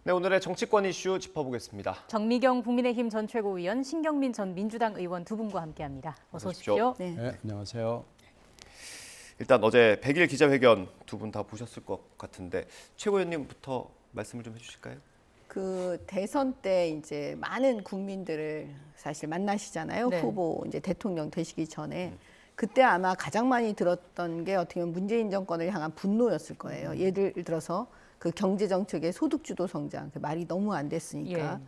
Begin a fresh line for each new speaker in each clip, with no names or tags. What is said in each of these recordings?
네, 오늘의 정치권 이슈 짚어보겠습니다.
정미경 국민의힘 전 최고위원, 신경민 전 민주당 의원 두 분과 함께합니다. 어서 오십시오.
네, 안녕하세요.
일단 어제 100일 기자회견 두 분 다 보셨을 것 같은데 최고위원님부터 말씀을 좀 해주실까요?
그 대선 때 이제 많은 국민들을 사실 만나시잖아요.
네.
후보 이제 대통령 되시기 전에. 그때 아마 가장 많이 들었던 게 어떻게 보면 문재인 정권을 향한 분노였을 거예요. 예를 들어서 그 경제 정책의 소득주도 성장, 그 말이 너무 안 됐으니까.
예.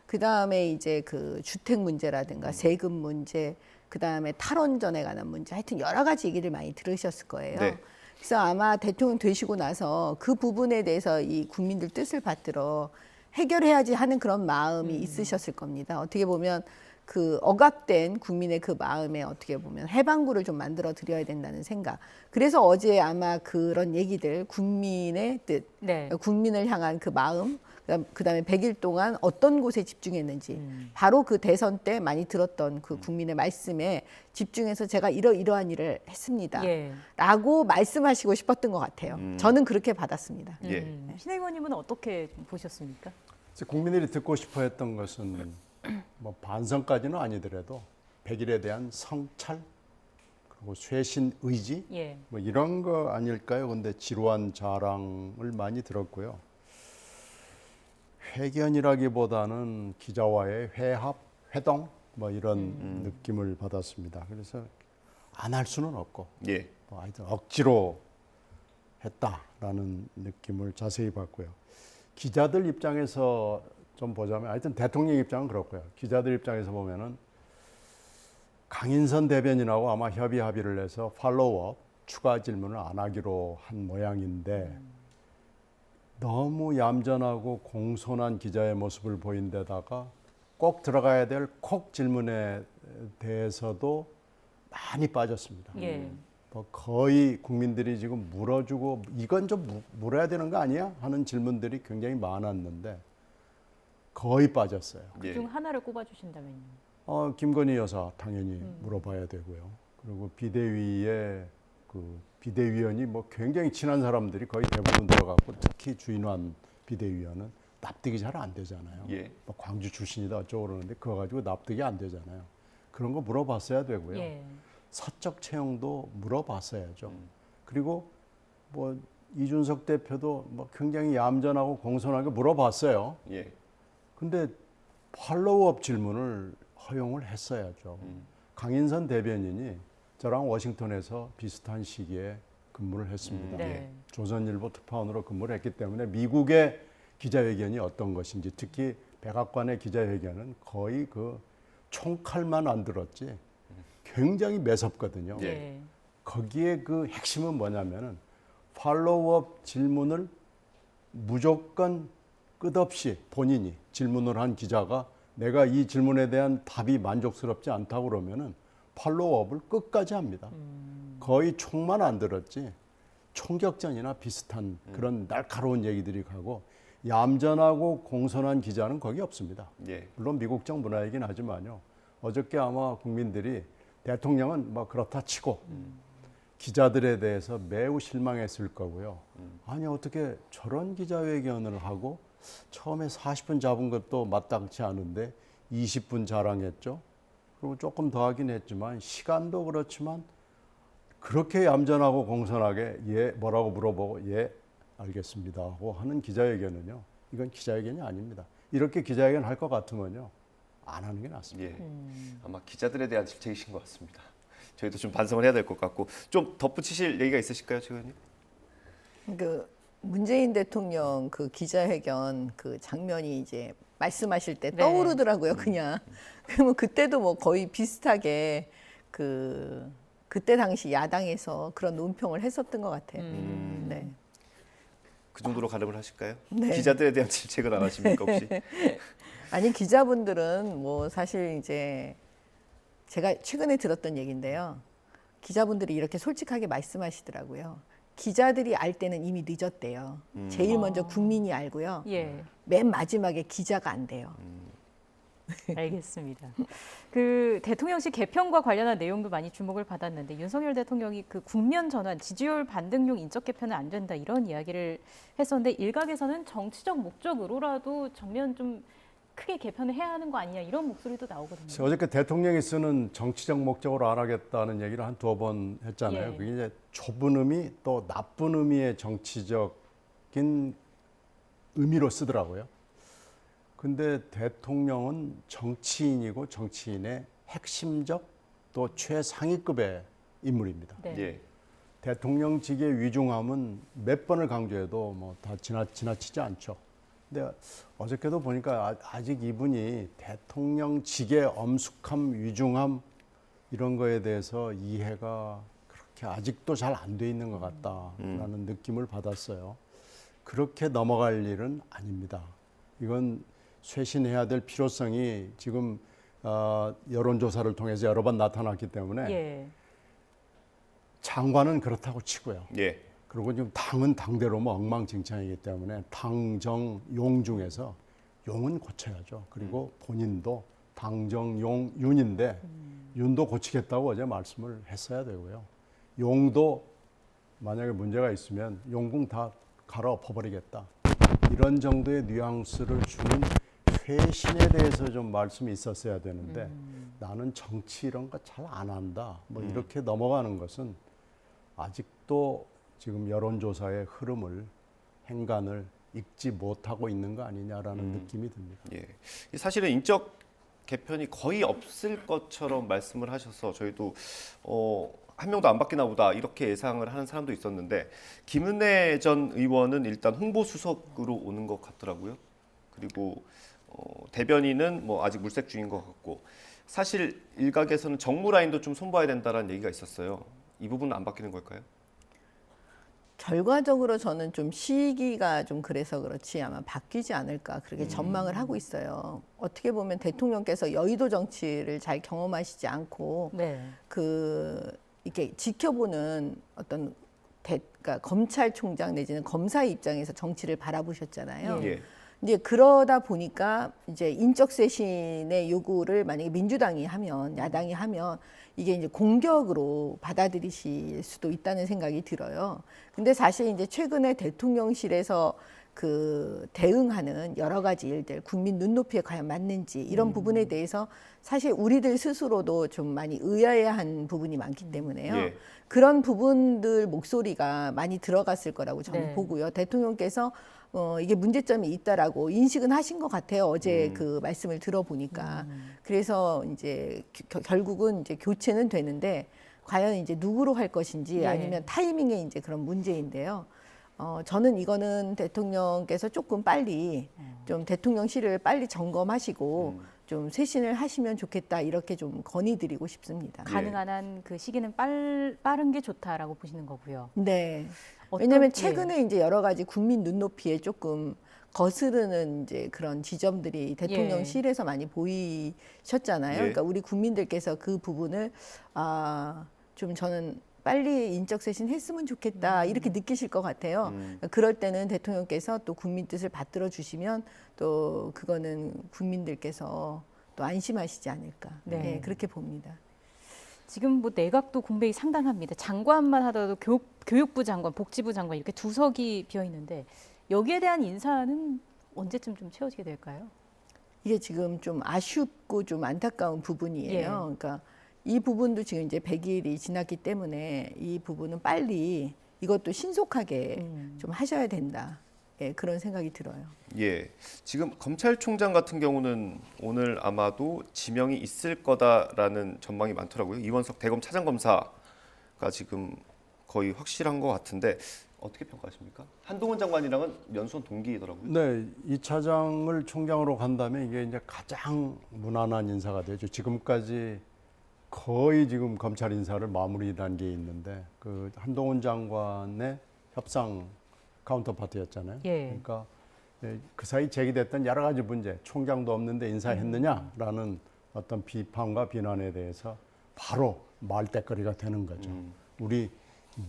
그 다음에 이제 그 주택 문제라든가 세금 문제, 그 다음에 탈원전에 관한 문제, 하여튼 여러 가지 얘기를 많이 들으셨을 거예요.
네.
그래서 아마 대통령 되시고 나서 그 부분에 대해서 이 국민들 뜻을 받들어 해결해야지 하는 그런 마음이 있으셨을 겁니다. 어떻게 보면 그 억압된 국민의 그 마음에 어떻게 보면 해방구를 좀 만들어 드려야 된다는 생각. 그래서 어제 아마 그런 얘기들, 국민의 뜻,
네.
국민을 향한 그 마음, 그다음에 100일 동안 어떤 곳에 집중했는지 바로 그 대선 때 많이 들었던 그 국민의 말씀에 집중해서 제가 이러이러한 일을 했습니다.
예.
라고 말씀하시고 싶었던 것 같아요. 저는 그렇게 받았습니다.
예.
신 의원님은 어떻게 보셨습니까?
국민들이 듣고 싶어했던 것은 뭐 반성까지는 아니더라도 100일에 대한 성찰 그리고 쇄신 의지
예.
뭐 이런 거 아닐까요? 근데 지루한 자랑을 많이 들었고요. 회견이라기보다는 기자와의 회합, 회동 뭐 이런 느낌을 받았습니다. 그래서 안 할 수는 없고
예.
뭐 하여튼 억지로 했다라는 느낌을 자세히 봤고요. 기자들 입장에서 좀 보자면 하여튼 대통령 입장은 그렇고요. 기자들 입장에서 보면은 강인선 대변인하고 아마 합의를 해서 팔로우업 추가 질문을 안 하기로 한 모양인데 너무 얌전하고 공손한 기자의 모습을 보인 데다가 꼭 들어가야 될 콕 질문에 대해서도 많이 빠졌습니다.
예.
뭐 거의 국민들이 지금 물어주고 이건 좀 물어야 되는 거 아니야? 하는 질문들이 굉장히 많았는데 거의 빠졌어요.
예.
그중 하나를 꼽아주신다면요.
김건희 여사 당연히 물어봐야 되고요. 그리고 비대위에 그 비대위원이 뭐 굉장히 친한 사람들이 거의 대부분 들어갔고 특히 주인환 비대위원은 납득이 잘 안 되잖아요.
예.
뭐 광주 출신이다 어쩌고 그러는데 그거 가지고 납득이 안 되잖아요. 그런 거 물어봤어야 되고요.
예.
사적 채용도 물어봤어야죠. 그리고 뭐 이준석 대표도 뭐 굉장히 얌전하고 공손하게 물어봤어요.
예.
근데 팔로우업 질문을 허용을 했어야죠. 강인선 대변인이 저랑 워싱턴에서 비슷한 시기에 근무를 했습니다.
네.
조선일보 특파원으로 근무를 했기 때문에 미국의 기자회견이 어떤 것인지 특히 백악관의 기자회견은 거의 그 총칼만 안 들었지 굉장히 매섭거든요.
예.
거기에 그 핵심은 뭐냐면은 팔로우업 질문을 무조건 끝없이 본인이 질문을 한 기자가 내가 이 질문에 대한 답이 만족스럽지 않다고 그러면은 팔로우업을 끝까지 합니다. 거의 총만 안 들었지 총격전이나 비슷한 그런 날카로운 얘기들이 가고 얌전하고 공손한 기자는 거기 없습니다.
예.
물론 미국적 문화이긴 하지만요. 어저께 아마 국민들이 대통령은 뭐 그렇다 치고 기자들에 대해서 매우 실망했을 거고요. 아니 어떻게 저런 기자회견을 하고 처음에 40분 잡은 것도 마땅치 않은데 20분 자랑했죠. 그리고 조금 더 하긴 했지만 시간도 그렇지만 그렇게 얌전하고 공손하게 예 뭐라고 물어보고 예 알겠습니다 하고 하는 기자회견은요. 이건 기자회견이 아닙니다. 이렇게 기자회견 할 것 같으면요. 안 하는 게 낫습니다.
예. 아마 기자들에 대한 질책이신 것 같습니다. 저희도 좀 반성을 해야 될 것 같고 좀 덧붙이실 얘기가 있으실까요, 최 의원님?
그 문재인 대통령 그 기자회견 그 장면이 이제 말씀하실 때
네.
떠오르더라고요, 그냥. 그러면 그때도 뭐 거의 비슷하게 그때 당시 야당에서 그런 논평을 했었던 것 같아요. 네.
그 정도로 가름을 하실까요?
네.
기자들에 대한 질책은 안 하십니까 혹시?
아니 기자분들은 뭐 사실 이제 제가 최근에 들었던 얘기인데요. 기자분들이 이렇게 솔직하게 말씀하시더라고요. 기자들이 알 때는 이미 늦었대요. 제일 먼저 국민이 알고요.
예.
맨 마지막에 기자가 안 돼요.
알겠습니다. 그 대통령실 개편과 관련한 내용도 많이 주목을 받았는데 윤석열 대통령이 그 국면 전환, 지지율 반등용 인적 개편은 안 된다 이런 이야기를 했었는데 일각에서는 정치적 목적으로라도 전면 좀 크게 개편을 해야 하는 거 아니냐 이런 목소리도 나오거든요.
어저께 대통령이 쓰는 정치적 목적으로 안 하겠다는 얘기를 한 2번 했잖아요.
예.
그게 이제 좁은 의미 또 나쁜 의미의 정치적인 의미로 쓰더라고요. 근데 대통령은 정치인이고 정치인의 핵심적 또 최상위급의 인물입니다.
네.
예.
대통령직의 위중함은 몇 번을 강조해도 뭐 다 지나치지 않죠. 근데 어저께도 보니까 아직 이분이 대통령직의 엄숙함, 위중함 이런 거에 대해서 이해가 그렇게 아직도 잘 안 돼 있는 것 같다라는 느낌을 받았어요. 그렇게 넘어갈 일은 아닙니다. 이건 쇄신해야 될 필요성이 지금 여론조사를 통해서 여러 번 나타났기 때문에
예.
장관은 그렇다고 치고요.
예.
그리고 지금 당은 당대로 뭐 엉망진창이기 때문에 당정 용 중에서 용은 고쳐야죠. 그리고 본인도 당정 용 윤인데 윤도 고치겠다고 어제 말씀을 했어야 되고요. 용도 만약에 문제가 있으면 용궁 다 갈아엎어버리겠다. 이런 정도의 뉘앙스를 주는 쇄신에 대해서 좀 말씀이 있었어야 되는데 나는 정치 이런 거 잘 안 한다. 뭐 이렇게 넘어가는 것은 아직도 지금 여론조사의 흐름을 행간을 읽지 못하고 있는 거 아니냐라는 느낌이 듭니다.
예. 사실은 인적 개편이 거의 없을 것처럼 말씀을 하셔서 저희도 한 명도 안 바뀌나 보다 이렇게 예상을 하는 사람도 있었는데 김은혜 전 의원은 일단 홍보수석으로 오는 것 같더라고요. 그리고 대변인은 뭐 아직 물색 중인 것 같고 사실 일각에서는 정무 라인도 좀 손봐야 된다라는 얘기가 있었어요. 이 부분은 안 바뀌는 걸까요?
결과적으로 저는 좀 시기가 좀 그래서 그렇지 아마 바뀌지 않을까 그렇게 전망을 하고 있어요. 어떻게 보면 대통령께서 여의도 정치를 잘 경험하시지 않고
네.
이렇게 지켜보는 어떤 그러니까 검찰총장 내지는 검사의 입장에서 정치를 바라보셨잖아요.
예.
이제 그러다 보니까 이제 인적 쇄신의 요구를 만약에 민주당이 하면 야당이 하면 이게 이제 공격으로 받아들이실 수도 있다는 생각이 들어요. 근데 사실 이제 최근에 대통령실에서 그 대응하는 여러 가지 일들, 국민 눈높이에 과연 맞는지 이런 부분에 대해서 사실 우리들 스스로도 좀 많이 의아해한 부분이 많기 때문에요.
예.
그런 부분들 목소리가 많이 들어갔을 거라고 저는
네.
보고요. 대통령께서 이게 문제점이 있다라고 인식은 하신 것 같아요. 어제 그 말씀을 들어보니까. 그래서 이제 결국은 이제 교체는 되는데 과연 이제 누구로 할 것인지
예.
아니면 타이밍에 이제 그런 문제인데요. 저는 이거는 대통령께서 조금 빨리 좀 대통령실을 빨리 점검하시고 좀 쇄신을 하시면 좋겠다 이렇게 좀 건의드리고 싶습니다.
가능한 한 그 시기는 빠른 게 좋다라고 보시는 거고요.
네.
어떤-
왜냐하면
예.
최근에 이제 여러 가지 국민 눈높이에 조금 거스르는 이제 그런 지점들이 대통령실에서 많이 보이셨잖아요.
예.
그러니까 우리 국민들께서 그 부분을 좀 저는 빨리 인적 쇄신 했으면 좋겠다 이렇게 느끼실 것 같아요. 그러니까 그럴 때는 대통령께서 또 국민 뜻을 받들어 주시면 또 그거는 국민들께서 또 안심하시지 않을까.
네.
네, 그렇게 봅니다.
지금 뭐 내각도 공백이 상당합니다. 장관만 하더라도 교육부 장관, 복지부 장관 이렇게 2석이 비어 있는데 여기에 대한 인사는 언제쯤 좀 채워지게 될까요?
이게 지금 좀 아쉽고 좀 안타까운 부분이에요.
예.
그러니까 이 부분도 지금 이제 100일이 지났기 때문에 이 부분은 빨리 이것도 신속하게 좀 하셔야 된다. 예, 그런 생각이 들어요.
예. 지금 검찰총장 같은 경우는 오늘 아마도 지명이 있을 거다라는 전망이 많더라고요. 이원석 대검 차장검사가 지금 거의 확실한 것 같은데 어떻게 평가하십니까? 한동훈 장관이랑은 연수원 동기이더라고요.
네, 이 차장을 총장으로 간다면 이게 이제 가장 무난한 인사가 되죠. 지금까지 거의 지금 검찰 인사를 마무리 단계에 있는데 그 한동훈 장관의 협상 카운터파트였잖아요.
예.
그러니까 그 사이 제기됐던 여러 가지 문제, 총장도 없는데 인사했느냐라는 어떤 비판과 비난에 대해서 바로 말대거리가 되는 거죠. 우리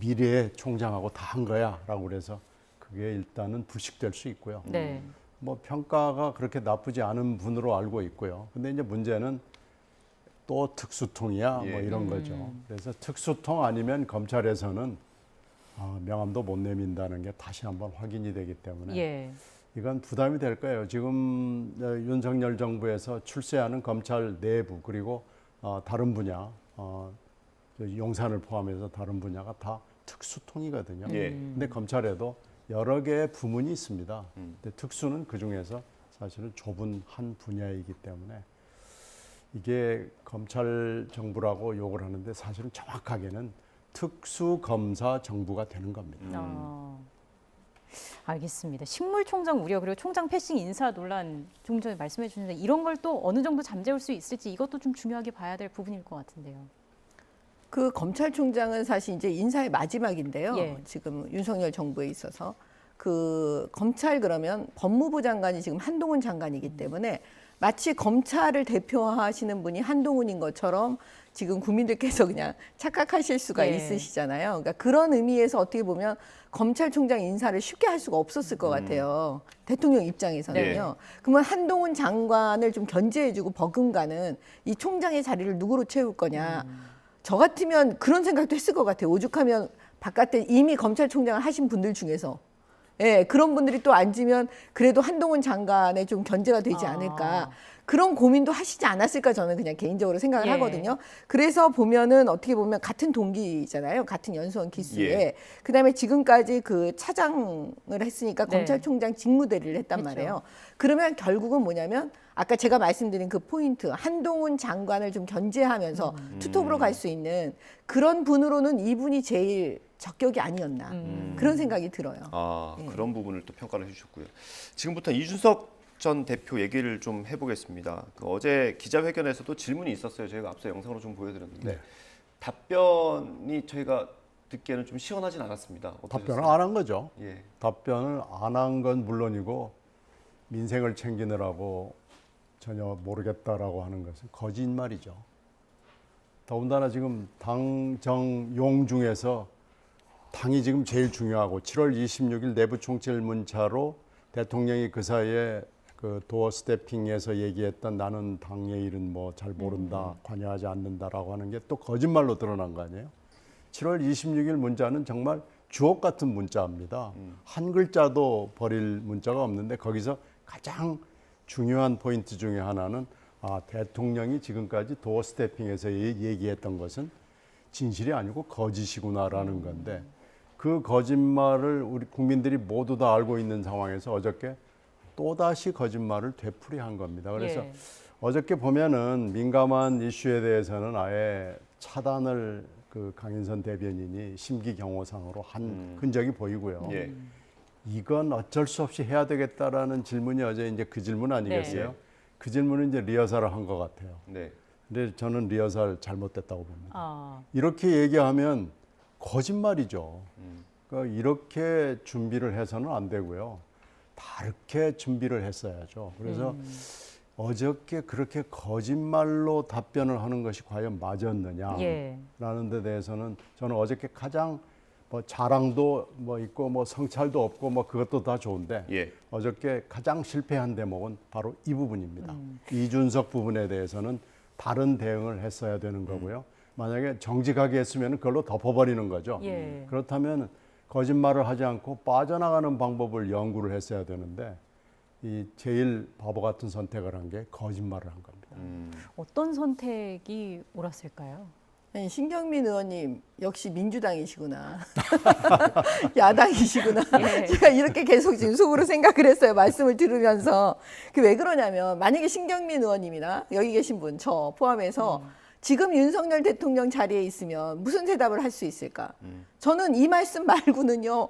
미래의 총장하고 다 한 거야라고 그래서 그게 일단은 불식될 수 있고요.
네.
뭐 평가가 그렇게 나쁘지 않은 분으로 알고 있고요. 근데 이제 문제는 또 특수통이야 뭐 이런 거죠. 그래서 특수통 아니면 검찰에서는 명함도 못 내민다는 게 다시 한번 확인이 되기 때문에
예.
이건 부담이 될 거예요. 지금 윤석열 정부에서 출세하는 검찰 내부 그리고 다른 분야, 용산을 포함해서 다른 분야가 다 특수통이거든요.
예.
근데 검찰에도 여러 개의 부문이 있습니다. 근데 특수는 그 중에서 사실은 좁은 한 분야이기 때문에 이게 검찰 정부라고 욕을 하는데 사실은 정확하게는 특수검사 정부가 되는 겁니다.
알겠습니다. 식물총장 우려 그리고 총장 패싱 인사 논란 좀 전에 말씀해 주셨는데 이런 걸 또 어느 정도 잠재울 수 있을지 이것도 좀 중요하게 봐야 될 부분일 것 같은데요.
그 검찰총장은 사실 이제 인사의 마지막인데요.
예.
지금 윤석열 정부에 있어서 그 검찰 그러면 법무부 장관이 지금 한동훈 장관이기 때문에 마치 검찰을 대표하시는 분이 한동훈인 것처럼 지금 국민들께서 그냥 착각하실 수가
예.
있으시잖아요. 그러니까 그런 의미에서 어떻게 보면 검찰총장 인사를 쉽게 할 수가 없었을 것 같아요. 대통령 입장에서는요. 그러면 한동훈 장관을 좀 견제해주고 버금가는 이 총장의 자리를 누구로 채울 거냐. 저 같으면 그런 생각도 했을 것 같아요. 오죽하면 바깥에 이미 검찰총장을 하신 분들 중에서 예, 그런 분들이 또 앉으면 그래도 한동훈 장관의 좀 견제가 되지 않을까. 그런 고민도 하시지 않았을까 저는 그냥 개인적으로 생각을
예.
하거든요. 그래서 보면은 어떻게 보면 같은 동기잖아요. 같은 연수원 기수에.
예.
그다음에 지금까지 그 차장을 했으니까
네.
검찰총장 직무대리를 했단
그렇죠.
말이에요. 그러면 결국은 뭐냐면 아까 제가 말씀드린 그 포인트 한동훈 장관을 좀 견제하면서 투톱으로 갈 수 있는 그런 분으로는 이분이 제일 적격이 아니었나 그런 생각이 들어요.
그런 부분을 또 평가를 해주셨고요. 지금부터 이준석 전 대표 얘기를 좀 해보겠습니다. 어제 기자회견에서도 질문이 있었어요. 저희가 앞서 영상으로 좀 보여드렸는데
네.
답변이 저희가 듣기에는 좀 시원하진 않았습니다.
답변을 안 한 거죠.
예.
답변을 안 한 건 물론이고 민생을 챙기느라고 전혀 모르겠다라고 하는 것은 거짓말이죠. 더군다나 지금 당정용 중에서 당이 지금 제일 중요하고 7월 26일 내부 총질문자로 대통령이 그 사이에 그 도어 스태핑에서 얘기했던 나는 당의 일은 뭐 잘 모른다, 관여하지 않는다라고 하는 게 또 거짓말로 드러난 거 아니에요? 7월 26일 문자는 정말 주옥 같은 문자입니다. 한 글자도 버릴 문자가 없는데 거기서 가장 중요한 포인트 중에 하나는 대통령이 지금까지 도어 스태핑에서 얘기했던 것은 진실이 아니고 거짓이구나라는 건데 그 거짓말을 우리 국민들이 모두 다 알고 있는 상황에서 어저께 또다시 거짓말을 되풀이한 겁니다. 그래서
예.
어저께 보면은 민감한 이슈에 대해서는 아예 차단을 그 강인선 대변인이 심기경호상으로 한 흔적이 보이고요.
예.
이건 어쩔 수 없이 해야 되겠다라는 질문이 어제 이제 그 질문 아니겠어요?
네.
그 질문은 이제 리허설을 한 것 같아요.
네.
근데 저는 리허설 잘못됐다고 봅니다.
아,
이렇게 얘기하면 거짓말이죠. 그러니까 이렇게 준비를 해서는 안 되고요. 다르게 준비를 했어야죠. 그래서 어저께 그렇게 거짓말로 답변을 하는 것이 과연 맞았느냐라는
예.
데 대해서는 저는 어저께 가장 뭐 자랑도 뭐 있고 뭐 성찰도 없고 뭐 그것도 다 좋은데
예.
어저께 가장 실패한 대목은 바로 이 부분입니다. 이준석 부분에 대해서는 다른 대응을 했어야 되는 거고요. 만약에 정직하게 했으면 그걸로 덮어버리는 거죠.
예.
그렇다면 거짓말을 하지 않고 빠져나가는 방법을 연구를 했어야 되는데 이 제일 바보 같은 선택을 한 게 거짓말을 한 겁니다.
어떤 선택이 옳았을까요?
아니, 신경민 의원님 역시 민주당이시구나. 야당이시구나.
예.
제가 이렇게 계속 지금 속으로 생각을 했어요. 말씀을 들으면서. 그 왜 그러냐면 만약에 신경민 의원님이나 여기 계신 분 저 포함해서 지금 윤석열 대통령 자리에 있으면 무슨 대답을 할 수 있을까? 저는 이 말씀 말고는요.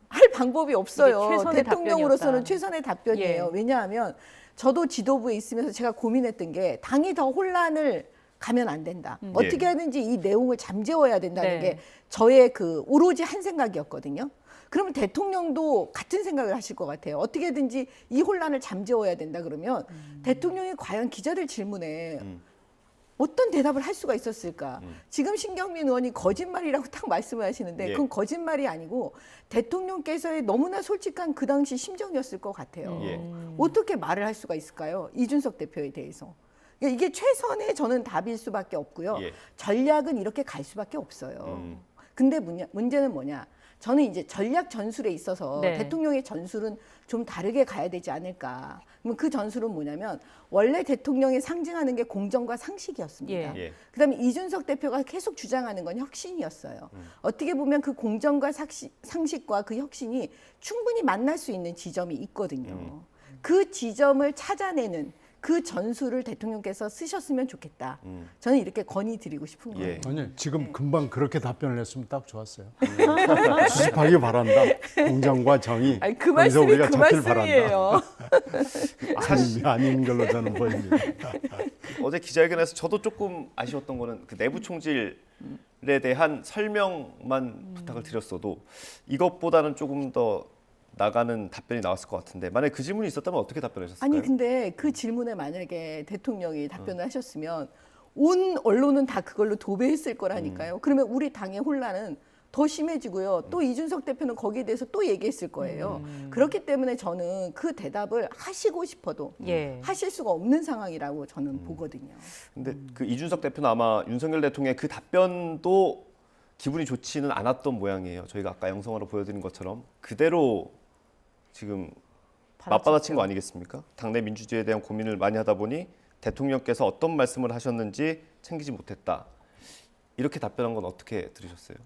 할 방법이 없어요.
이게 최선의
대통령으로서는
답변이었다.
최선의 답변이에요.
예.
왜냐하면 저도 지도부에 있으면서 제가 고민했던 게 당이 더 혼란을 가면 안 된다. 어떻게 하든지 이 내용을 잠재워야 된다는
네.
게 저의 그 오로지 한 생각이었거든요. 그러면 대통령도 같은 생각을 하실 것 같아요. 어떻게든지 이 혼란을 잠재워야 된다 그러면 대통령이 과연 기자들 질문에 어떤 대답을 할 수가 있었을까? 지금 신경민 의원이 거짓말이라고 딱 말씀을 하시는데
예.
그건 거짓말이 아니고 대통령께서의 너무나 솔직한 그 당시 심정이었을 것 같아요.
예.
어떻게 말을 할 수가 있을까요? 이준석 대표에 대해서. 그러니까 이게 최선의 저는 답일 수밖에 없고요.
예.
전략은 이렇게 갈 수밖에 없어요. 근데 문제는 뭐냐? 저는 이제 전략 전술에 있어서
네.
대통령의 전술은 좀 다르게 가야 되지 않을까. 그러면 그 전술은 뭐냐면 원래 대통령이 상징하는 게 공정과 상식이었습니다.
예.
그다음에 이준석 대표가 계속 주장하는 건 혁신이었어요. 어떻게 보면 그 공정과 상식과 그 혁신이 충분히 만날 수 있는 지점이 있거든요. 그 지점을 찾아내는 그 전술을 대통령께서 쓰셨으면 좋겠다. 저는 이렇게 건의드리고 싶은 거예요.
예.
아니 지금 금방 그렇게 답변을 했으면 딱 좋았어요. 수습하기 바란다. 공정과 정의.
아니, 그
거기서
말씀이
우리가
그
잡힐
말씀이에요.
아닌 걸로 저는 보입니다.
어제 기자회견에서 저도 조금 아쉬웠던 거는 그 내부 총질에 대한 설명만 부탁을 드렸어도 이것보다는 조금 더 나가는 답변이 나왔을 것 같은데 만약에 그 질문이 있었다면 어떻게 답변하셨을까요?
아니 근데 그 질문에 만약에 대통령이 답변을 하셨으면 온 언론은 다 그걸로 도배했을 거라니까요. 그러면 우리 당의 혼란은 더 심해지고요. 또 이준석 대표는 거기에 대해서 또 얘기했을 거예요. 그렇기 때문에 저는 그 대답을 하시고 싶어도
예.
하실 수가 없는 상황이라고 저는 보거든요.
근데 그 이준석 대표는 아마 윤석열 대통령의 그 답변도 기분이 좋지는 않았던 모양이에요. 저희가 아까 영상으로 보여드린 것처럼 그대로 지금 맞받아친 거 아니겠습니까? 당내 민주주의에 대한 고민을 많이 하다 보니 대통령께서 어떤 말씀을 하셨는지 챙기지 못했다. 이렇게 답변한 건 어떻게 들으셨어요?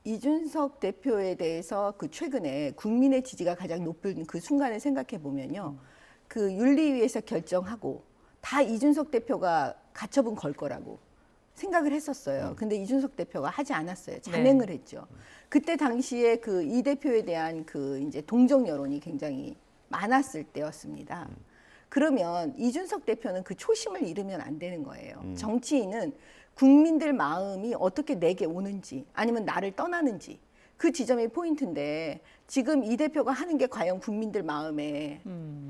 이준석 대표에 대해서 그 최근에 국민의 지지가 가장 높은 그 순간을 생각해 보면요. 그 윤리위에서 결정하고 다 이준석 대표가 가처분 걸 거라고 생각을 했었어요. 근데 이준석 대표가 하지 않았어요. 잔행을 했죠. 그때 당시에 그 이 대표에 대한 그 이제 동정 여론이 굉장히 많았을 때였습니다. 그러면 이준석 대표는 그 초심을 잃으면 안 되는 거예요. 정치인은 국민들 마음이 어떻게 내게 오는지 아니면 나를 떠나는지 그 지점이 포인트인데 지금 이 대표가 하는 게 과연 국민들 마음에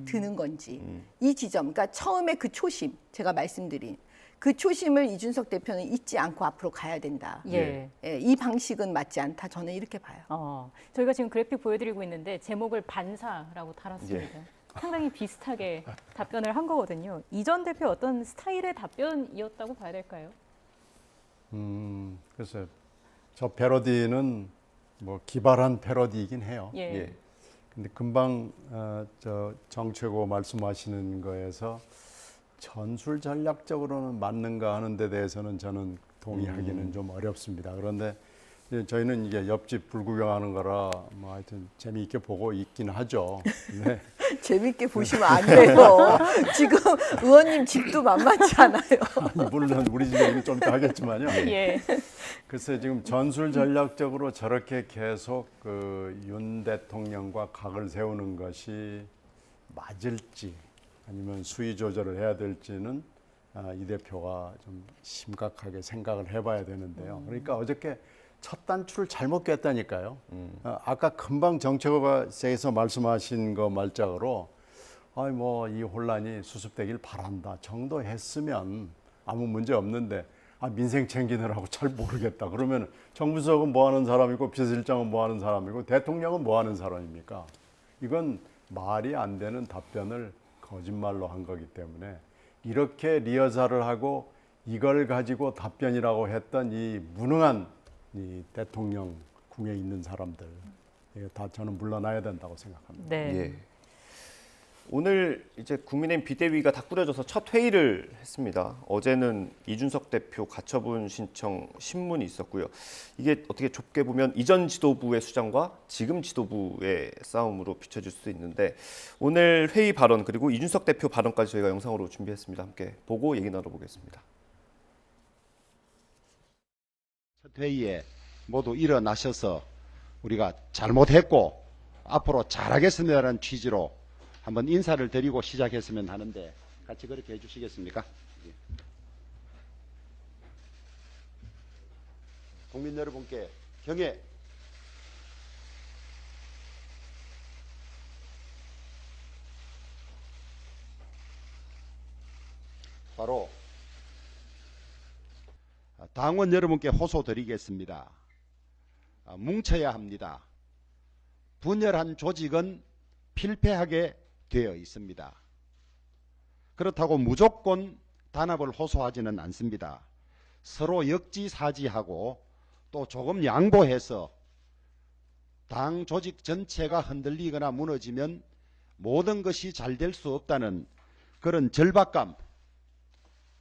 드는 건지 이 지점, 그러니까 처음에 그 초심 제가 말씀드린 그 초심을 이준석 대표는 잊지 않고 앞으로 가야 된다.
예.
예, 이 방식은 맞지 않다. 저는 이렇게 봐요.
저희가 지금 그래픽 보여드리고 있는데 제목을 반사라고 달았습니다. 상당히 비슷하게 답변을 한 거거든요. 이전 대표 어떤 스타일의 답변이었다고 봐야 될까요?
글쎄요. 저 패러디는 뭐 기발한 패러디이긴 해요.
예.
예.
근데 금방 저 정최고 말씀하시는 거에서 전술 전략적으로는 맞는가 하는 데 대해서는 저는 동의하기는 좀 어렵습니다. 그런데 이제 저희는 이게 옆집 불구경하는 거라 뭐 하여튼 재미있게 보고 있긴 하죠. 네.
재밌게 보시면 안 돼요. 지금 의원님 집도 만만치 않아요.
아니, 물론 우리 집에 얘기 좀 이따 하겠지만요.
예.
글쎄 지금 전술 전략적으로 저렇게 계속 그 윤 대통령과 각을 세우는 것이 맞을지 아니면 수위 조절을 해야 될지는 이 대표가 좀 심각하게 생각을 해봐야 되는데요. 그러니까 어저께 첫 단추를 잘못 꼈다니까요. 아까 금방 정책업에서 말씀하신 거 말짝으로 뭐 이 혼란이 수습되길 바란다 정도 했으면 아무 문제 없는데 민생 챙기느라고 잘 모르겠다. 그러면 정부석은 뭐 하는 사람이고 비서실장은 뭐 하는 사람이고 대통령은 뭐 하는 사람입니까? 이건 말이 안 되는 답변을 거짓말로 한 거기 때문에 이렇게 리허설을 하고 이걸 가지고 답변이라고 했던 이 무능한 이 대통령 궁에 있는 사람들 다 저는 물러나야 된다고 생각합니다.
네.
예. 오늘 이제 국민의힘 비대위가 다 꾸려져서 첫 회의를 했습니다. 어제는 이준석 대표 가처분 신청 신문이 있었고요. 이게 어떻게 좁게 보면 이전 지도부의 수장과 지금 지도부의 싸움으로 비춰질 수도 있는데 오늘 회의 발언 그리고 이준석 대표 발언까지 저희가 영상으로 준비했습니다. 함께 보고 얘기 나눠보겠습니다.
첫 회의에 모두 일어나셔서 우리가 잘못했고 앞으로 잘하겠습니다라는 취지로 한번 인사를 드리고 시작했으면 하는데 같이 그렇게 해주시겠습니까? 예. 국민 여러분께 경애 바로 당원 여러분께 호소드리겠습니다. 뭉쳐야 합니다. 분열한 조직은 필패하게 되어 있습니다. 그렇다고 무조건 단합을 호소하지는 않습니다. 서로 역지사지하고 또 조금 양보해서 당 조직 전체가 흔들리거나 무너지면 모든 것이 잘 될 수 없다는 그런 절박감,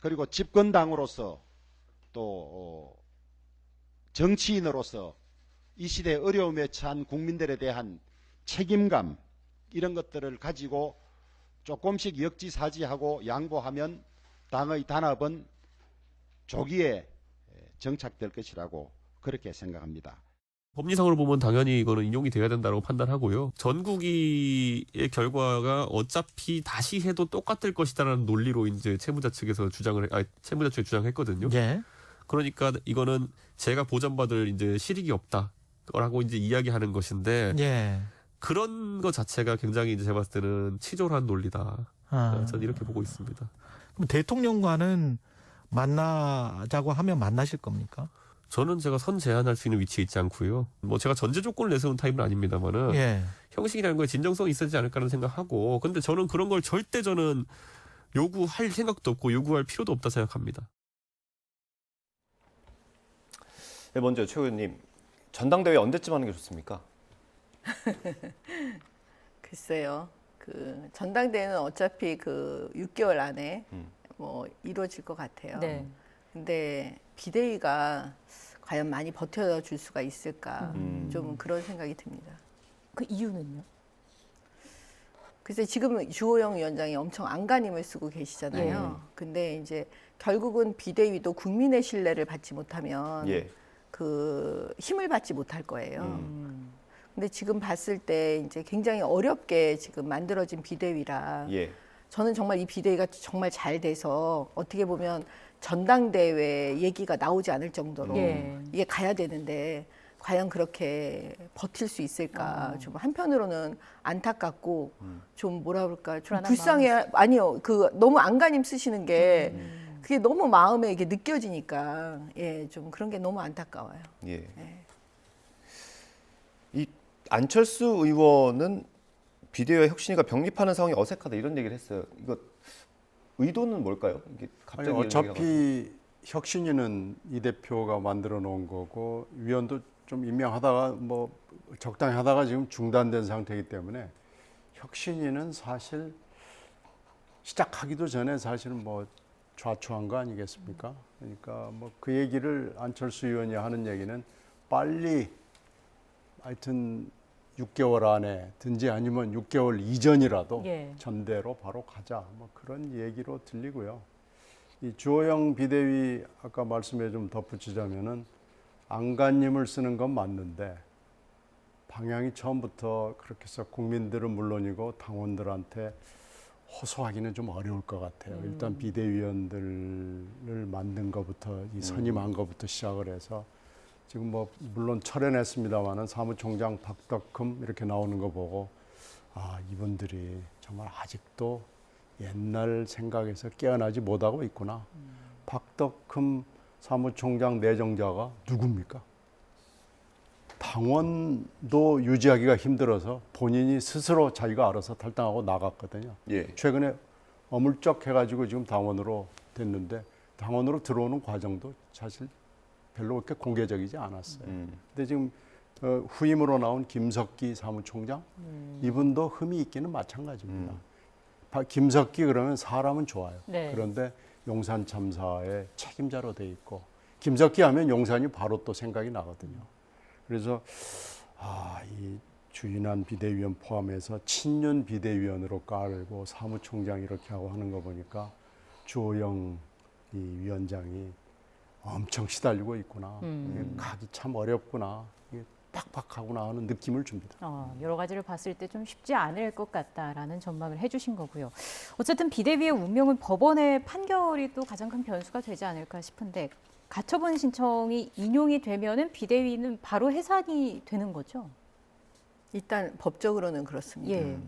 그리고 집권당으로서 또 정치인으로서 이 시대 어려움에 처한 국민들에 대한 책임감, 이런 것들을 가지고 조금씩 역지사지하고 양보하면 당의 단합은 조기에 정착될 것이라고 그렇게 생각합니다.
법리상으로 보면 당연히 이거는 인용이 돼야 된다고 판단하고요. 전국위의 결과가 어차피 다시 해도 똑같을 것이다라는 논리로 이제 채무자 측에서 채무자 측이 주장했거든요.
예.
그러니까 이거는 제가 보전받을 이제 실익이 없다라고 이제 이야기하는 것인데
예.
그런 것 자체가 굉장히 이제 제가 봤을 때는 치졸한 논리다. 저는 이렇게 보고 있습니다.
그럼 대통령과는 만나자고 하면 만나실 겁니까?
저는 제가 선 제한할 수 있는 위치에 있지 않고요. 뭐 제가 전제 조건을 내세운 타입은 아닙니다만은
예.
형식이라는 거에 진정성이 있어야지 않을까라는 생각하고, 근데 저는 그런 걸 절대 저는 요구할 생각도 없고 요구할 필요도 없다 생각합니다.
네, 먼저 최 의원님, 전당대회 언제쯤 하는 게 좋습니까?
글쎄요. 그 전당대회는 어차피 그 6개월 안에 뭐 이루어질 것 같아요.
네.
근데 비대위가 과연 많이 버텨줄 수가 있을까? 좀 그런 생각이 듭니다.
그 이유는요?
글쎄 지금 주호영 위원장이 엄청 안간힘을 쓰고 계시잖아요. 근데 이제 결국은 비대위도 국민의 신뢰를 받지 못하면
예.
그 힘을 받지 못할 거예요. 근데 지금 봤을 때 이제 굉장히 어렵게 지금 만들어진 비대위라
예.
저는 정말 이 비대위가 정말 잘 돼서 어떻게 보면 전당대회 얘기가 나오지 않을 정도로
예.
이게 가야 되는데 과연 그렇게 버틸 수 있을까? 좀 한편으로는 안타깝고 좀 뭐라 그럴까? 좀
불안한
불쌍해. 아니요. 그 너무 안간힘 쓰시는 게 그게 너무 마음에 이게 느껴지니까 예, 좀 그런 게 너무 안타까워요.
예.
네.
이 안철수 의원은 비대위와 혁신위가 병립하는 상황이 어색하다 이런 얘기를 했어요. 이거 의도는 뭘까요? 이게 갑자기
아니,
이런 얘기가
어차피 혁신위는 이 대표가 만들어 놓은 거고 위원도 좀 임명하다가 뭐 적당히 하다가 지금 중단된 상태이기 때문에 혁신위는 사실 시작하기도 전에 사실은 뭐 좌초한 거 아니겠습니까? 그러니까 뭐 그 얘기를 안철수 의원이 하는 얘기는 빨리 하여튼 6개월 안에 든지 아니면 6개월 이전이라도
예.
전대로 바로 가자. 뭐 그런 얘기로 들리고요. 이 주호영 비대위 아까 말씀에 좀 덧붙이자면은 안간힘을 쓰는 건 맞는데 방향이 처음부터 그렇게 해서 국민들은 물론이고 당원들한테 호소하기는 좀 어려울 것 같아요. 일단 비대위원들을 만든 것부터 이 선임한 것부터 시작을 해서 지금 뭐 물론 철회냈습니다마는 사무총장 박덕흠 이렇게 나오는 거 보고 아 이분들이 정말 아직도 옛날 생각에서 깨어나지 못하고 있구나. 박덕흠 사무총장 내정자가 누굽니까? 당원도 유지하기가 힘들어서 본인이 스스로 자기가 알아서 탈당하고 나갔거든요.
예.
최근에 어물쩍 해가지고 지금 당원으로 됐는데 당원으로 들어오는 과정도 사실 별로 그렇게 공개적이지 않았어요. 근데 지금 후임으로 나온 김석기 사무총장 이분도 흠이 있기는 마찬가지입니다. 김석기 그러면 사람은 좋아요.
네.
그런데 용산 참사의 책임자로 돼 있고 김석기 하면 용산이 바로 또 생각이 나거든요. 그래서 이 주인한 비대위원 포함해서 친윤 비대위원으로 깔고 사무총장 이렇게 하고 하는 거 보니까 주호영 이 위원장이 엄청 시달리고 있구나. 이게 가기 참 어렵구나. 이게 팍팍하구나 하는 느낌을 줍니다.
여러 가지를 봤을 때 좀 쉽지 않을 것 같다라는 전망을 해주신 거고요. 어쨌든 비대위의 운명은 법원의 판결이 또 가장 큰 변수가 되지 않을까 싶은데 가처분 신청이 인용이 되면은 비대위는 바로 해산이 되는 거죠?
일단 법적으로는 그렇습니다.
예.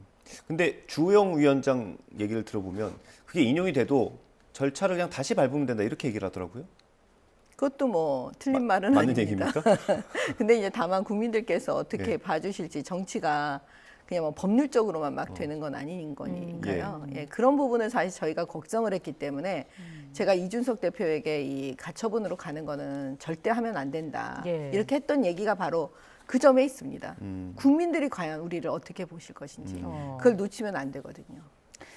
근데 주호영 위원장 얘기를 들어보면 그게 인용이 돼도 절차를 그냥 다시 밟으면 된다 이렇게 얘기를 하더라고요.
그것도 뭐 틀린 말은
맞는
아닙니다.
얘기입니까?
근데 이제 다만 국민들께서 어떻게
네.
봐주실지 정치가 그냥 뭐 법률적으로만 막 되는 건 아닌 거니까요. 예, 그런 부분은 사실 저희가 걱정을 했기 때문에 제가 이준석 대표에게 이 가처분으로 가는 거는 절대 하면 안 된다.
예.
이렇게 했던 얘기가 바로 그 점에 있습니다. 국민들이 과연 우리를 어떻게 보실 것인지 그걸 놓치면 안 되거든요.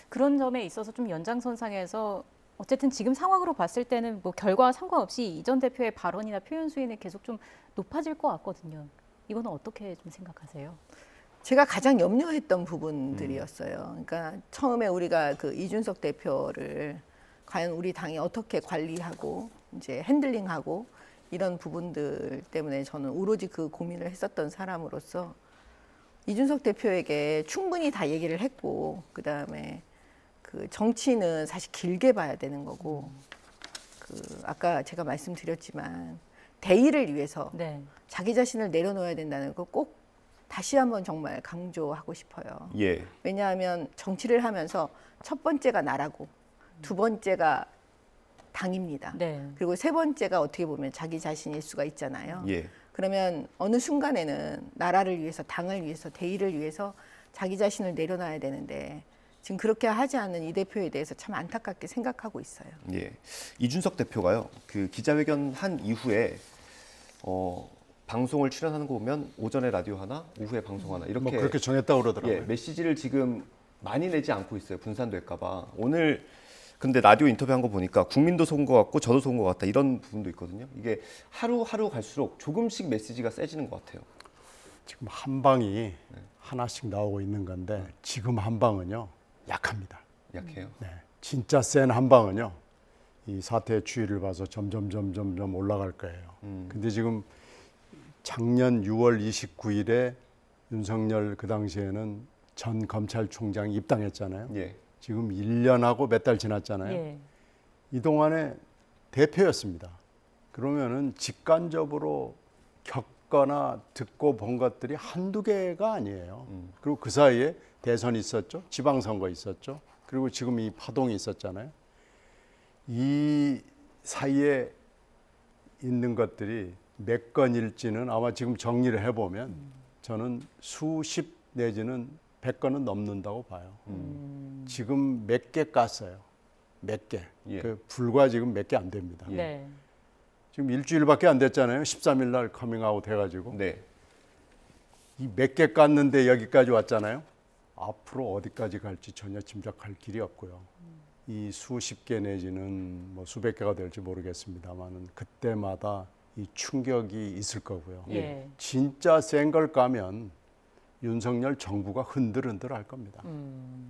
그런 점에 있어서 좀 연장선상에서 어쨌든 지금 상황으로 봤을 때는 뭐 결과와 상관없이 이전 대표의 발언이나 표현 수위는 계속 좀 높아질 것 같거든요. 이거는 어떻게 좀 생각하세요?
제가 가장 염려했던 부분들이었어요. 그러니까 처음에 우리가 그 이준석 대표를 과연 우리 당이 어떻게 관리하고 이제 핸들링하고 이런 부분들 때문에 저는 오로지 그 고민을 했었던 사람으로서 이준석 대표에게 충분히 다 얘기를 했고 그다음에 그 정치는 사실 길게 봐야 되는 거고 그 아까 제가 말씀드렸지만 대의를 위해서
네.
자기 자신을 내려놓아야 된다는 거 꼭 다시 한번 정말 강조하고 싶어요.
예.
왜냐하면 정치를 하면서 첫 번째가 나라고 두 번째가 당입니다.
네.
그리고 세 번째가 어떻게 보면 자기 자신일 수가 있잖아요.
예.
그러면 어느 순간에는 나라를 위해서 당을 위해서 대의를 위해서 자기 자신을 내려놔야 되는데 지금 그렇게 하지 않는 이 대표에 대해서 참 안타깝게 생각하고 있어요.
예. 이준석 대표가요. 그 기자회견 한 이후에 방송을 출연하는 거 보면 오전에 라디오 하나, 오후에 방송 하나 이렇게
뭐 그렇게 정했다고 그러더라고요.
예, 메시지를 지금 많이 내지 않고 있어요. 분산될까봐. 오늘 근데 라디오 인터뷰한 거 보니까 국민도 속은 것 같고 저도 속은 것 같다 이런 부분도 있거든요. 이게 하루하루 갈수록 조금씩 메시지가 세지는 것 같아요.
지금 한 방이 하나씩 나오고 있는 건데 지금 한 방은요 약합니다.
약해요.
네, 진짜 센 한 방은요 이 사태의 추이를 봐서 점점 올라갈 거예요. 근데 지금 작년 6월 29일에 윤석열 그 당시에는 전 검찰총장이 입당했잖아요.
예.
지금 1년하고 몇 달 지났잖아요.
예.
이 동안에 대표였습니다. 그러면은 직간접으로 겪거나 듣고 본 것들이 한두 개가 아니에요. 그리고 그 사이에 대선이 있었죠. 지방선거 있었죠. 그리고 지금 이 파동이 있었잖아요. 이 사이에 있는 것들이 몇 건일지는 아마 지금 정리를 해보면 저는 수십 내지는 100건은 넘는다고 봐요. 지금 몇 개 깠어요. 몇 개.
예.
그 불과 지금 몇 개 안 됩니다.
네.
지금 일주일밖에 안 됐잖아요. 13일 날 커밍아웃 해가지고
네.
이 몇 개 깠는데 여기까지 왔잖아요. 앞으로 어디까지 갈지 전혀 짐작할 길이 없고요. 이 수십 개 내지는 뭐 수백 개가 될지 모르겠습니다만은 그때마다 이 충격이 있을 거고요.
예.
진짜 센 걸 까면 윤석열 정부가 흔들흔들 할 겁니다.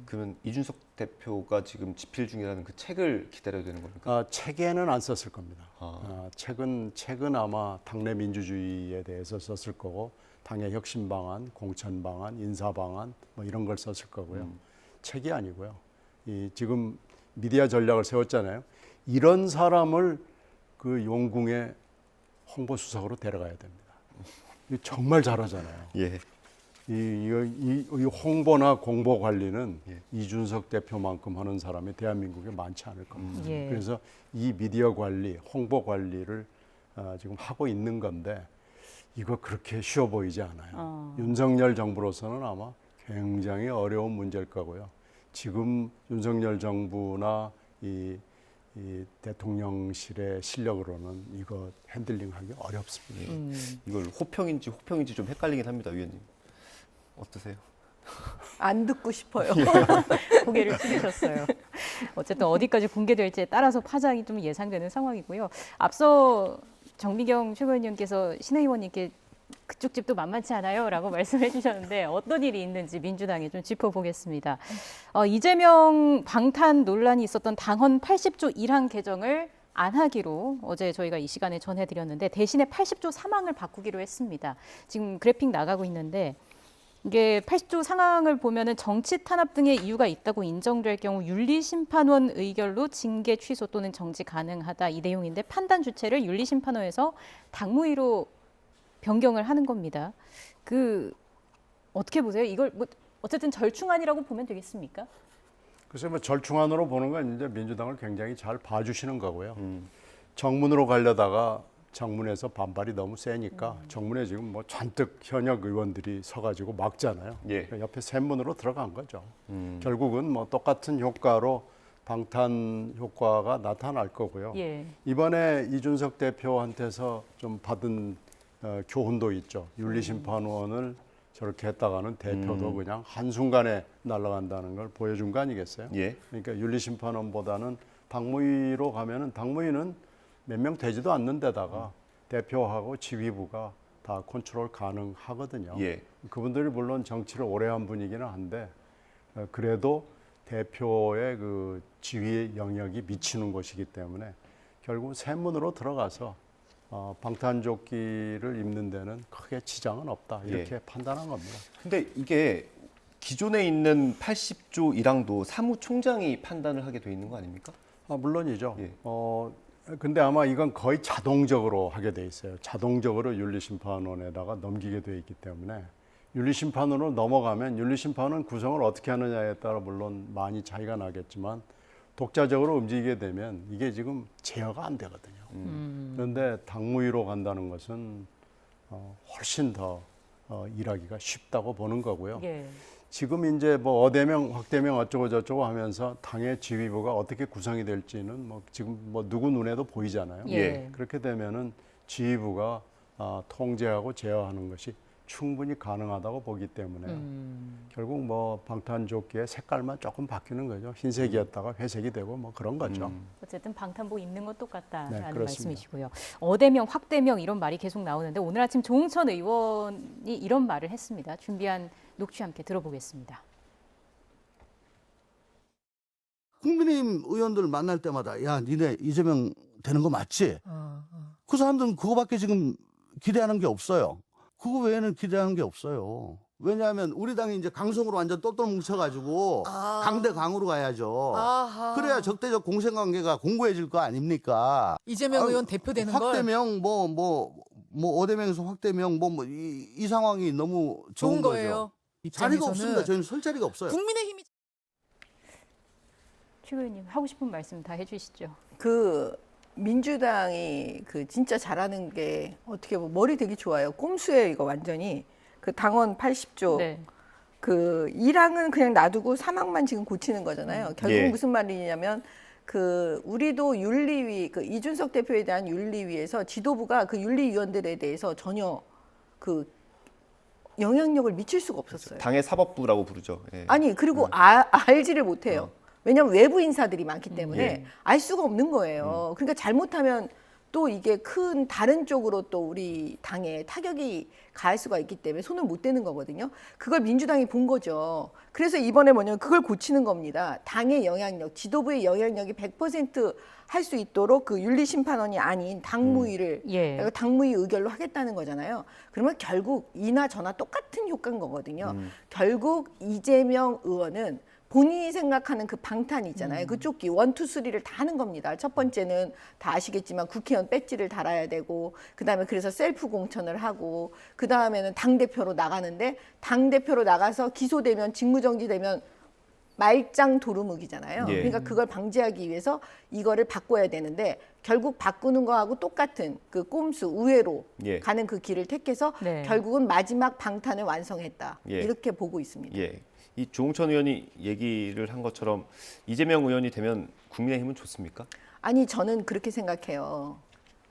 그러면 이준석 대표가 지금 집필 중이라는 그 책을 기다려야 되는 겁니까?
책에는 안 썼을 겁니다.
아.
책은 아마 당내 민주주의에 대해서 썼을 거고 당의 혁신 방안, 공천 방안, 인사 방안 뭐 이런 걸 썼을 거고요. 책이 아니고요. 이 지금 미디어 전략을 세웠잖아요. 이런 사람을 그 용궁의 홍보수석으로 데려가야 됩니다. 이거 정말 잘하잖아요.
예.
이 홍보나 공보 관리는
예.
이준석 대표만큼 하는 사람이 대한민국에 많지 않을 겁니다.
예.
그래서 이 미디어 관리, 홍보 관리를 지금 하고 있는 건데 이거 그렇게 쉬워 보이지 않아요. 윤석열 정부로서는 아마 굉장히 어려운 문제일 거고요. 지금 윤석열 정부나 이 대통령실의 실력으로는 이거 핸들링하기 어렵습니다.
이걸 혹평인지 좀 헷갈리긴 합니다, 위원님. 어떠세요?
안 듣고 싶어요.
고개를 숙이셨어요. 어쨌든 어디까지 공개될지에 따라서 파장이 좀 예상되는 상황이고요. 앞서 정미경 최고위원님께서 신 의원님께 그쪽 집도 만만치 않아요라고 말씀해 주셨는데 어떤 일이 있는지 민주당에 좀 짚어보겠습니다. 이재명 방탄 논란이 있었던 당헌 80조 1항 개정을 안 하기로 어제 저희가 이 시간에 전해드렸는데 대신에 80조 3항을 바꾸기로 했습니다. 지금 그래픽 나가고 있는데 이게 80조 상황을 보면은 정치 탄압 등의 이유가 있다고 인정될 경우 윤리심판원 의결로 징계 취소 또는 정지 가능하다 이 내용인데 판단 주체를 윤리심판원에서 당무위로 변경을 하는 겁니다. 어떻게 보세요? 이걸 뭐 어쨌든 절충안이라고 보면 되겠습니까?
그래서 뭐 절충안으로 보는 건 이제 민주당을 굉장히 잘 봐주시는 거고요. 정문으로 가려다가 정문에서 반발이 너무 세니까 정문에 지금 뭐 잔뜩 현역 의원들이 서가지고 막잖아요.
예.
그러니까 옆에 샘문으로 들어간 거죠. 결국은 뭐 똑같은 효과로 방탄 효과가 나타날 거고요.
예.
이번에 이준석 대표한테서 좀 받은 교훈도 있죠. 윤리심판원을 저렇게 했다가는 대표도 그냥 한순간에 날아간다는 걸 보여준 거 아니겠어요?
예.
그러니까 윤리심판원보다는 당무위로 가면은 당무위는 몇 명 되지도 않는 데다가 대표하고 지휘부가 다 컨트롤 가능하거든요.
예.
그분들이 물론 정치를 오래 한 분이기는 한데 그래도 대표의 그 지휘 영역이 미치는 곳이기 때문에 결국 샘문으로 들어가서 방탄조끼를 입는 데는 크게 지장은 없다 이렇게 판단한 겁니다.
근데 이게 기존에 있는 80조 1항도 사무총장이 판단을 하게 돼 있는 거 아닙니까?
물론이죠.
예.
근데 아마 이건 거의 자동적으로 하게 돼 있어요. 자동적으로 윤리심판원에다가 넘기게 돼 있기 때문에 윤리심판원으로 넘어가면 윤리심판원 구성을 어떻게 하느냐에 따라 물론 많이 차이가 나겠지만 독자적으로 움직이게 되면 이게 지금 제어가 안 되거든요. 그런데 당무위로 간다는 것은 훨씬 더 일하기가 쉽다고 보는 거고요.
예.
지금 이제 뭐 어대명, 확대명 어쩌고 저쩌고 하면서 당의 지휘부가 어떻게 구성이 될지는 뭐 지금 뭐 누구 눈에도 보이잖아요.
예.
그렇게 되면은 지휘부가 통제하고 제어하는 것이 충분히 가능하다고 보기 때문에 결국 뭐 방탄조끼의 색깔만 조금 바뀌는 거죠. 흰색이었다가 회색이 되고 뭐 그런 거죠.
어쨌든 방탄복 입는 건 똑같다라는
네, 그렇습니다.
말씀이시고요. 어대명, 확대명 이런 말이 계속 나오는데 오늘 아침 조응천 의원이 이런 말을 했습니다. 준비한 녹취 함께 들어보겠습니다.
국민의힘 의원들 만날 때마다 야 니네 이재명 되는 거 맞지? 그 사람들은 그거밖에 지금 기대하는 게 없어요. 그거 외에는 기대하는 게 없어요. 왜냐하면 우리 당이 이제 강성으로 완전 똘똘 뭉쳐가지고 강대 강으로 가야죠. 그래야 적대적 공생관계가 공고해질 거 아닙니까?
이재명 의원 대표되는 걸
확대명 뭐 어대명에서 확대명 이 상황이 너무
좋은
거죠.
거예요.
자리가
입장에서는
없습니다. 저희는 설 자리가 없어요.
국민의힘이
최 의원님 하고 싶은 말씀 다 해주시죠.
그 민주당이 그 진짜 잘하는 게 어떻게 보면 머리 되게 좋아요. 꼼수예요, 이거 완전히. 그 당원 80조.
네.
그 1항은 그냥 놔두고 3항만 지금 고치는 거잖아요. 결국
예.
무슨 말이냐면 그 우리도 윤리위 그 이준석 대표에 대한 윤리위에서 지도부가 그 윤리위원들에 대해서 전혀 그 영향력을 미칠 수가 없었어요.
당의 사법부라고 부르죠. 예.
아니 그리고 알지를 못해요. 왜냐하면 외부 인사들이 많기 때문에
예.
알 수가 없는 거예요. 그러니까 잘못하면 또 이게 큰 다른 쪽으로 또 우리 당에 타격이 가할 수가 있기 때문에 손을 못 대는 거거든요. 그걸 민주당이 본 거죠. 그래서 이번에 뭐냐면 그걸 고치는 겁니다. 당의 영향력, 지도부의 영향력이 100% 할 수 있도록 그 윤리심판원이 아닌 당무위를
예.
당무위 의결로 하겠다는 거잖아요. 그러면 결국 이나 저나 똑같은 효과인 거거든요. 결국 이재명 의원은 본인이 생각하는 그 방탄이 있잖아요. 그 조끼 1, 2, 3를 다 하는 겁니다. 첫 번째는 다 아시겠지만 국회의원 배지를 달아야 되고 그다음에 그래서 셀프 공천을 하고 그다음에는 당대표로 나가는데 당대표로 나가서 기소되면 직무정지되면 말짱 도루묵이잖아요.
예.
그러니까 그걸 방지하기 위해서 이거를 바꿔야 되는데 결국 바꾸는 거하고 똑같은 그 꼼수 우회로
예.
가는 그 길을 택해서
네.
결국은 마지막 방탄을 완성했다.
예.
이렇게 보고 있습니다.
예. 이 조응천 의원이 얘기를 한 것처럼 이재명 의원이 되면 국민의힘은 좋습니까?
아니 저는 그렇게 생각해요.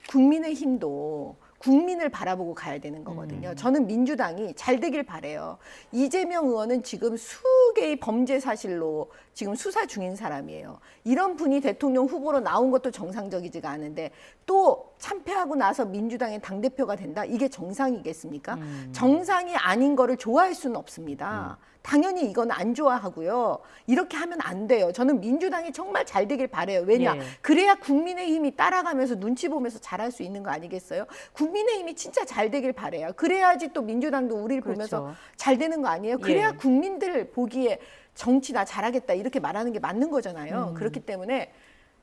국민의힘도 국민을 바라보고 가야 되는 거거든요. 저는 민주당이 잘 되길 바래요. 이재명 의원은 지금 수개의 범죄 사실로 지금 수사 중인 사람이에요. 이런 분이 대통령 후보로 나온 것도 정상적이지가 않은데 또 참패하고 나서 민주당의 당대표가 된다? 이게 정상이겠습니까? 정상이 아닌 거를 좋아할 수는 없습니다. 당연히 이건 안 좋아하고요. 이렇게 하면 안 돼요. 저는 민주당이 정말 잘 되길 바래요. 왜냐?
예.
그래야 국민의힘이 따라가면서 눈치 보면서 잘할 수 있는 거 아니겠어요? 국민의힘이 진짜 잘 되길 바래요. 그래야지 또 민주당도 우리를 보면서
그렇죠.
잘 되는 거 아니에요? 그래야
예.
국민들 보기에 정치 나 잘하겠다 이렇게 말하는 게 맞는 거잖아요. 그렇기 때문에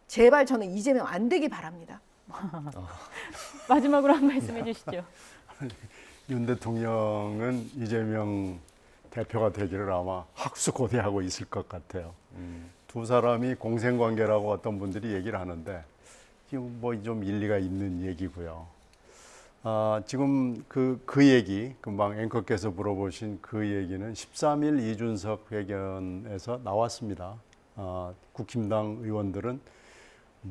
제발 저는 이재명 안 되길 바랍니다.
마지막으로 한 말씀 해주시죠.
윤 대통령은 이재명 대표가 되기를 아마 학수고대하고 있을 것 같아요. 두 사람이 공생관계라고 어떤 분들이 얘기를 하는데 뭐 좀 일리가 있는 얘기고요. 지금 그 얘기, 금방 앵커께서 물어보신 그 얘기는 13일 이준석 회견에서 나왔습니다. 국힘당 의원들은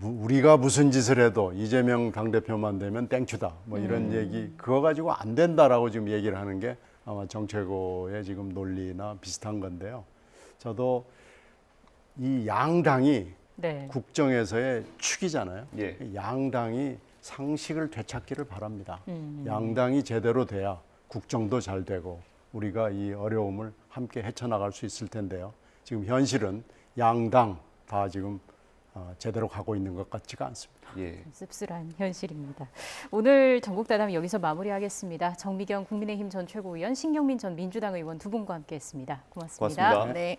우리가 무슨 짓을 해도 이재명 당대표만 되면 땡큐다. 뭐 이런 얘기, 그거 가지고 안 된다라고 지금 얘기를 하는 게 아마 정책고의 지금 논리나 비슷한 건데요. 저도 이 양당이
네.
국정에서의 축이잖아요.
예.
양당이 상식을 되찾기를 바랍니다. 양당이 제대로 돼야 국정도 잘 되고 우리가 이 어려움을 함께 헤쳐나갈 수 있을 텐데요. 지금 현실은 양당 다 지금 제대로 가고 있는 것 같지가 않습니다.
예.
씁쓸한 현실입니다. 오늘 전국다담 여기서 마무리하겠습니다. 정미경 국민의힘 전 최고위원, 신경민 전 민주당 의원 두 분과 함께했습니다. 고맙습니다.
고맙습니다.
네.